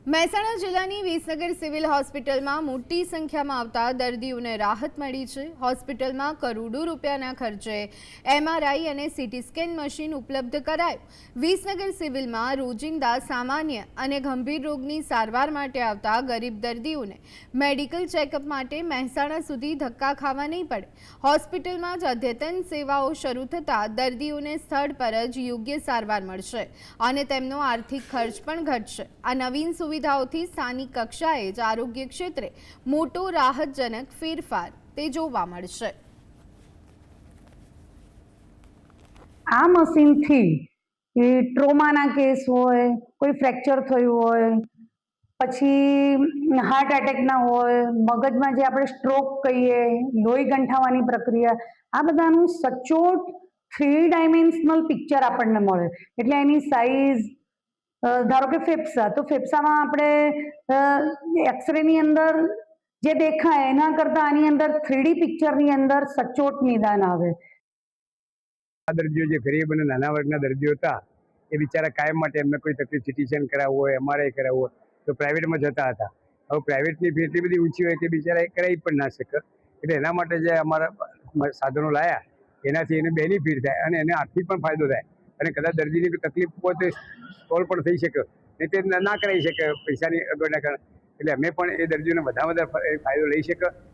મહેસાણા જિલ્લાની વિસનગર સિવિલ હોસ્પિટલમાં મોટી સંખ્યામાં આવતા દર્દીઓને રાહત મળી છે। હોસ્પિટલમાં કરોડો રૂપિયાના ખર્ચે એમઆરઆઈ અને સીટી સ્કેન મશીન ઉપલબ્ધ કરાયું। વિસનગર સિવિલમાં રોજિંદા સામાન્ય અને ગંભીર રોગની સારવાર માટે આવતા ગરીબ દર્દીઓને મેડિકલ ચેકઅપ માટે મહેસાણા સુધી ધક્કા ખાવા નહીં પડે। હોસ્પિટલમાં જ અદ્યતન સેવાઓ શરૂ થતાં દર્દીઓને સ્થળ પર જ યોગ્ય સારવાર મળશે અને તેમનો આર્થિક ખર્ચ પણ ઘટશે। આ નવીન સુવિધાઓથી સ્થાનિક કક્ષાએ જ આરોગ્ય ક્ષેત્રે મોટો રાહતજનક ફેરફાર તે જોવા મળશે। આ મશીનથી ટ્રોમાના કેસ હોય, કોઈ ફ્રેક્ચર થયું હોય, પછી હાર્ટ એટેકના હોય, મગજમાં જે આપણે સ્ટ્રોક કહીએ, લોહી ગંઠાવાની પ્રક્રિયા, આ બધાનું સચોટ 3 ડાયમેન્શનલ પિક્ચર આપણને મળે। એટલે એની સાઇઝ, ધારો કે ફેફસા, તો ફેફસામાં આપણે એક્સરેની અંદર જે દેખાય એના કરતાં આની અંદર 3D પિક્ચરની અંદર સચોટ નિદાન આવે। આ દર્દીઓ જે ગરીબ અને નાના વર્ગના દર્દીઓ હતા એ બિચારા કાયમ માટે એમને કોઈ તકલીફ સીટી સ્કેન કરાવવું હોય, એમઆરઆઈ કરાવવું હોય તો પ્રાઇવેટમાં જતા હતા। હવે પ્રાઇવેટની ફી એટલી બધી ઊંચી હોય કે બિચારા એ કરાવી પણ ના શકે। એટલે એના માટે જે અમારા સાધનો લાયા એનાથી એને બેનિફિટ થાય અને એને આર્થિક પણ ફાયદો થાય અને કદાચ દર્દીની તકલીફ હોય તો સોલ્વ પણ થઈ શકે, નહીં તે ના કરાવી શકે પૈસાની અગવડના કારણે। એટલે અમે પણ એ દર્દીઓને વધારે ફાયદો લઈ શકે।